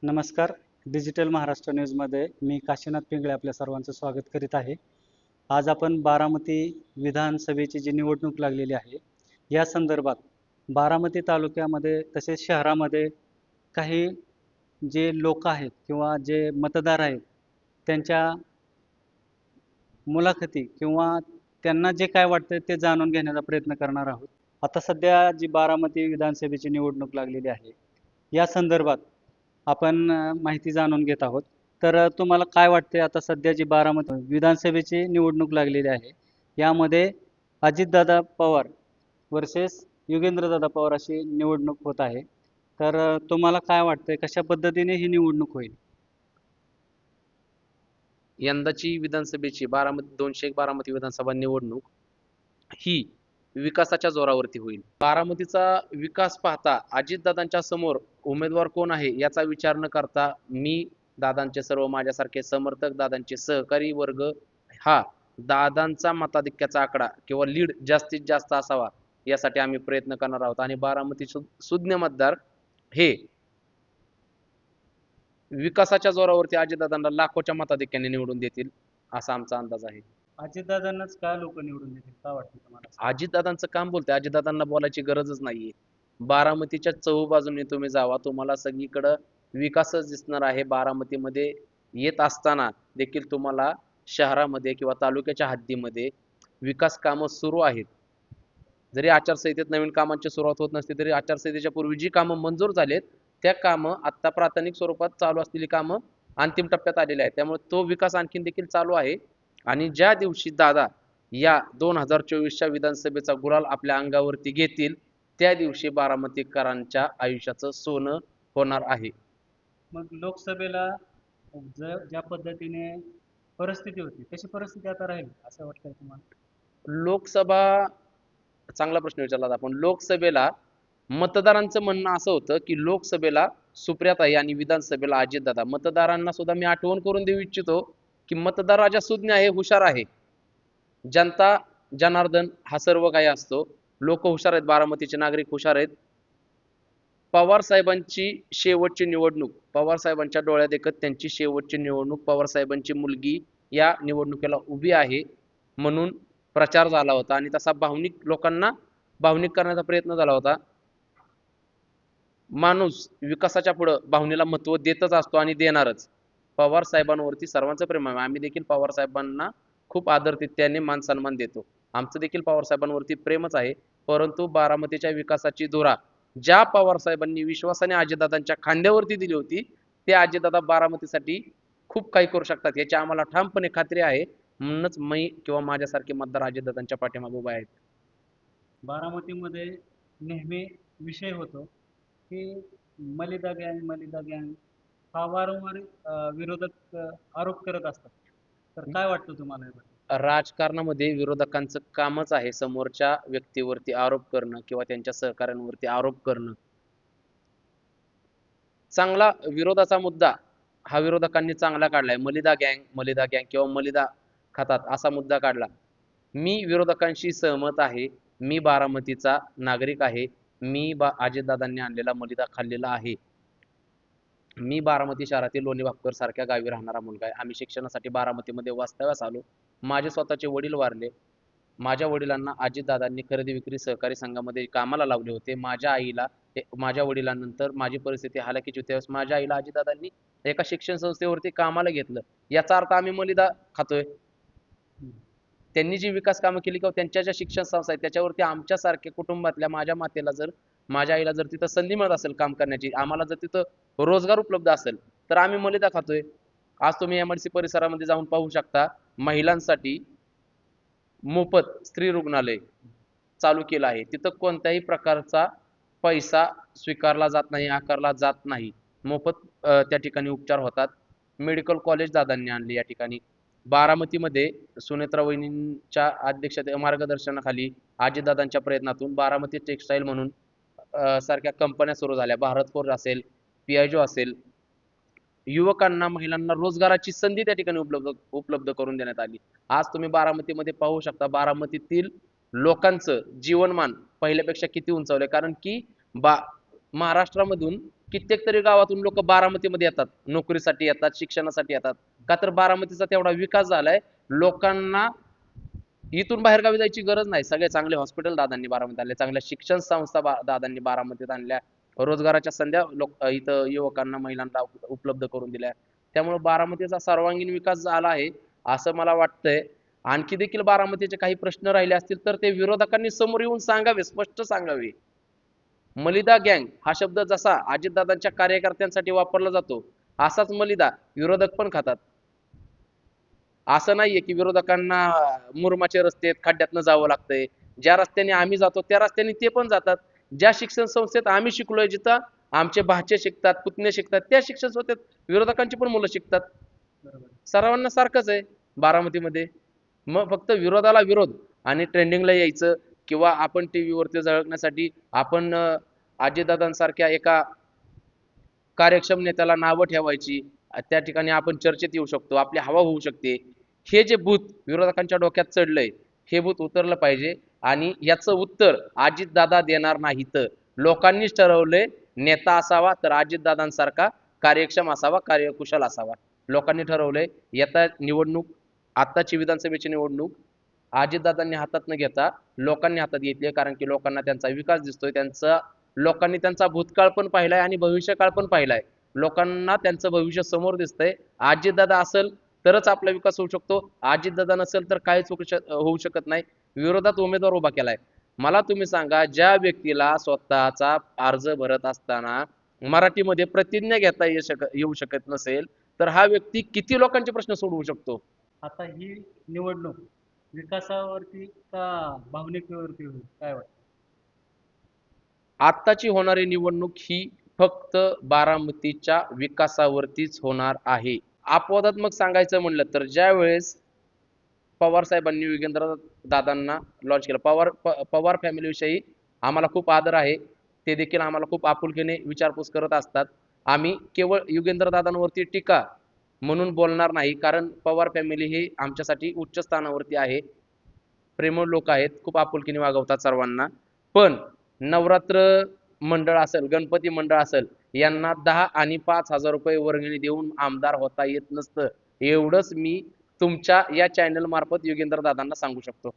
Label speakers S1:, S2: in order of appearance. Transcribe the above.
S1: नमस्कार. डिजिटल महाराष्ट्र न्यूजमध्ये मी काशीनाथ पिंगळे आपल्या सर्वांचं स्वागत करीत आहे. आज आपण बारामती विधानसभेची जी निवडणूक लागलेली आहे, या संदर्भात बारामती तालुक्यामध्ये तसेच शहरामध्ये काही जे लोक आहेत किंवा जे मतदार आहेत, त्यांच्या मुलाखती किंवा त्यांना जे काय वाटतं ते जाणून घेण्याचा प्रयत्न करणार आहोत. आता सध्या जी बारामती विधानसभेची निवडणूक लागलेली आहे, या संदर्भात आपण माहिती जाणून घेत आहोत. तर तुम्हाला काय वाटते आता सध्या जी बारामती विधानसभेची निवडणूक लागलेली आहे, यामध्ये अजितदादा पवार वर्सेस योगेंद्रदादा पवार अशी निवडणूक होत आहे. तर तुम्हाला काय वाटतंय कशा पद्धतीने ही निवडणूक होईल?
S2: यंदाची विधानसभेची 201 बारामती विधानसभा निवडणूक ही विकासाच्या जोरावरती होईल. बारामतीचा विकास पाहता अजितदादांच्या समोर उमेदवार कोण आहे याचा विचार न करता मी दादांचे सर्व माझ्यासारखे समर्थक दादांचे सहकारी वर्ग हा दादांचा मताधिक्याचा आकडा किंवा लीड जास्तीत जास्त असावा यासाठी आम्ही प्रयत्न करणार आहोत आणि बारामती सुज्ञ मतदार हे विकासाच्या जोरावरती अजितदादांना लाखोच्या मताधिक्याने निवडून देतील असा आमचा अंदाज आहे.
S1: अजितदादांनाच का लोक निवडून देतील का वाटतं तुम्हाला?
S2: अजितदादांचं काम बोलतंय, अजितदादांना बोलायची गरजच नाहीये. बारामतीच्या चहूबाजूने तुम्ही जावा, तुम्हाला सगळीकडं विकासच दिसणार आहे. बारामतीमध्ये येत असताना देखील तुम्हाला शहरामध्ये किंवा तालुक्याच्या हद्दीमध्ये विकास कामं सुरू आहेत. जरी आचारसंहितेत नवीन कामांची सुरुवात होत नसली तरी आचारसंहितेच्या पूर्वी जी कामं मंजूर झालेत त्या कामं आता प्राथमिक स्वरूपात चालू असलेली कामं अंतिम टप्प्यात आलेली आहेत. त्यामुळे तो विकास आणखीन देखील चालू आहे आणि ज्या दिवशी दादा या 2024च्या विधानसभेचा गुलाल आपल्या अंगावरती घेतील त्या दिवशी बारामतीकरांच्या आयुष्याचं सोनं होणार आहे.
S1: मग लोकसभेला ज्या पद्धतीने परिस्थिती होती तशी परिस्थिती आता राहील असं वाटतंय तुम्हाला?
S2: लोकसभा चांगला प्रश्न विचारला आपण. लोकसभेला मतदारांचं म्हणणं असं होतं की लोकसभेला सुप्रियाताई आणि विधानसभेला अजितदादा. मतदारांना सुद्धा मी आठवण करून देऊ इच्छितो की मतदार राजा सुज्ञ आहे, हुशार आहे. जनता जनार्दन हा सर्व काही असतो. लोक हुशार आहेत, बारामतीचे नागरिक हुशार आहेत. पवार साहेबांची शेवटची निवडणूक, पवार साहेबांच्या डोळ्यात देखत त्यांची शेवटची निवडणूक, पवार साहेबांची मुलगी या निवडणुकीला उभी आहे म्हणून प्रचार झाला होता आणि तसा लोकांना भावनिक करण्याचा प्रयत्न झाला होता. माणूस विकासाच्या पुढं भावनेला महत्व देतच असतो आणि देणारच. पवार साहेबांवरती सर्वांचं प्रेम आहे. आम्ही देखील पवार साहेबांना खूप आदरातिथ्याने मान सन्मान देतो. आमचं देखील पवार साहेबांवरती प्रेमच आहे. परंतु बारामतीच्या विकासाची धुरा ज्या पवार साहेबांनी विश्वासाने अजितदादांच्या खांद्यावरती दिली होती ते अजितदादा बारामतीसाठी खूप काही करू शकतात याची आम्हाला ठामपणे खात्री आहे. म्हणूनच मी किंवा माझ्यासारखे मतदार अजितदादांच्या पाठीमागे उभे आहेत.
S1: बारामतीमध्ये नेहमी विषय होतो की मलिदा गँग हा वारंवार विरोधक आरोप करत असतात. तर काय वाटतं तुम्हाला याबद्दल?
S2: राजकारणामध्ये विरोधकांचं कामच आहे समोरच्या व्यक्तीवरती आरोप करणं किंवा त्यांच्या सहकाऱ्यांवरती आरोप करणं. चांगला विरोधाचा मुद्दा हा विरोधकांनी चांगला काढलाय. मलिदा गँग किंवा मलिदा खातात असा मुद्दा काढला. मी विरोधकांशी सहमत आहे. मी बारामतीचा नागरिक आहे. मी अजितदादांनी आणलेला मलिदा खाल्लेला आहे. मी बारामती शहरातील लोणी भापकर सारख्या गावी राहणारा मुलगा आहे. आम्ही शिक्षणासाठी बारामतीमध्ये वास्तव्यास आलो. माझे स्वतःचे वडील वारले. माझ्या वडिलांना अजितदादांनी खरेदी विक्री सहकारी संघामध्ये कामाला लावले होते. माझ्या वडिलांनंतर माझी परिस्थिती हालाकीची होती त्यावेळेस माझ्या आईला अजितदादांनी एका शिक्षण संस्थेवरती कामाला घेतलं. याचा अर्थ आम्ही मलिदा खातोय? त्यांनी जी विकास कामं केली किंवा त्यांच्या ज्या शिक्षण संस्था आहेत त्याच्यावरती आमच्यासारख्या कुटुंबातल्या माझ्या आईला जर तिथं संधी मिळत असेल काम करण्याची, आम्हाला जर तिथं रोजगार उपलब्ध असेल तर आम्ही मलिदा खातोय. आज तुम्ही एमआयडीसी परिसरामध्ये जाऊन पाहू शकता महिलांसाठी मोफत स्त्री रुग्णालय चालू केलं आहे. तिथं कोणत्याही प्रकारचा पैसा स्वीकारला जात नाही, आकारला जात नाही. मोफत त्या ठिकाणी उपचार होतात. मेडिकल कॉलेज दादांनी आणले या ठिकाणी. बारामतीमध्ये सुनेत्रा वहिनींच्या मार्गदर्शनाखाली अजितदादांच्या प्रयत्नातून बारामती टेक्सटाईल म्हणून सारख्या कंपन्या सुरू झाल्या. भारत फोर्ज असेल, पियाजो असेल. युवकांना महिलांना रोजगाराची संधी त्या ठिकाणी उपलब्ध करून देण्यात आली. आज तुम्ही बारामतीमध्ये पाहू शकता बारामतीतील लोकांचं जीवनमान पहिल्यापेक्षा किती उंचावलंय. कारण की महाराष्ट्रामधून कित्येक तरी गावातून लोक बारामतीमध्ये येतात, नोकरीसाठी येतात, शिक्षणासाठी येतात. का तर बारामतीचा तेवढा विकास झालाय, लोकांना इथून बाहेरगावी जायची गरज नाही. सगळे चांगले हॉस्पिटल दादांनी बारामतीत आणले, चांगल्या शिक्षण संस्था दादांनी बारामतीत आणल्या, रोजगाराच्या संध्या इथं युवकांना महिलांना उपलब्ध करून दिल्या. त्यामुळे बारामतीचा सर्वांगीण विकास झाला आहे असं मला वाटतंय. आणखी देखील बारामतीचे काही प्रश्न राहिले असतील तर ते विरोधकांनी समोर येऊन सांगावे, स्पष्ट सांगावे. मलिदा गँग हा शब्द जसा अजितदादांच्या कार्यकर्त्यांसाठी वापरला जातो, असाच मलिदा विरोधक पण खातात. असं नाहीये की विरोधकांना मुरुमाचे रस्ते आहेत, खड्ड्यातनं जावं लागतंय. ज्या रस्त्याने आम्ही जातो त्या रस्त्याने ते पण जातात. ज्या शिक्षण संस्थेत आम्ही शिकलोय, जिथं आमचे भाचे शिकतात, पुतणे शिकतात, त्या शिक्षण संस्थेत विरोधकांची पण मुलं शिकतात.
S1: बरोबर.
S2: सर्वांना सारखंच आहे बारामतीमध्ये. मग फक्त विरोधाला विरोध आणि ट्रेंडिंगला यायचं, किंवा आपण टीव्हीवरती झळकण्यासाठी आपण अजितदादांसारख्या एका कार्यक्षम नेत्याला नावं ठेवायची, त्या ठिकाणी आपण चर्चेत येऊ शकतो, आपली हवा होऊ शकते. हे जे भूत विरोधकांच्या डोक्यात चढलंय, हे भूत उतरलं पाहिजे. आणि याचं उत्तर अजितदादा देणार नाहीत. लोकांनीच ठरवलंय, नेता असावा तर अजितदादांसारखा कार्यक्षम असावा, कार्यकुशल असावा. लोकांनी ठरवलंय. येता निवडणूक, आत्ताची विधानसभेची निवडणूक अजितदादांनी हातात न घेता लोकांनी हातात घेतली, कारण की लोकांना त्यांचा विकास दिसतोय, लोकांनी त्यांचा भूतकाळ पण पाहिलाय आणि भविष्यकाळ पण पाहिलाय. लोकांना त्यांचं भविष्य समोर दिसतंय. अजितदादा असेल तरच आपला विकास होऊ शकतो, अजितदादा नसेल तर काहीच होऊ शकत नाही. विरोधात उमेदवार उभा केलाय. मला तुम्ही सांगा, ज्या व्यक्तीला स्वतःचा अर्ज भरत असताना मराठीमध्ये प्रतिज्ञा घेता येऊ शकत नसेल, तर हा व्यक्ती किती लोकांचे प्रश्न सोडवू शकतो?
S1: आता ही निवडणूक विकासावरती का भावनिकतेवरती होईल, काय वाटतं?
S2: आत्ताची होणारी निवडणूक ही फक्त बारामतीच्या विकासावरतीच होणार आहे. अपवादात्मक सांगायचं म्हणलं तर ज्या वेळेस पवार साहेबांनी युगेंद्र दादांना लॉन्च केलं, पवार फॅमिलीविषयी आम्हाला खूप आदर आहे. ते देखील आम्हाला खूप आपुलकीने विचारपूस करत असतात. आम्ही केवळ युगेंद्र दादांवरती टीका म्हणून बोलणार नाही, कारण पवार फॅमिली ही आमच्यासाठी उच्च स्थानावरती आहे, प्रेमळ लोक आहेत, खूप आपुलकीने वागवतात सर्वांना. पण नवरात्र मंडळ असेल, गणपती मंडळ असेल, यांना 10 आणि 5,000 रुपये वर्गणी देऊन आमदार होता येत नसतं. एवढंच मी तुमच्या या चॅनल मार्फत योगेंद्र दादांना सांगू शकतो.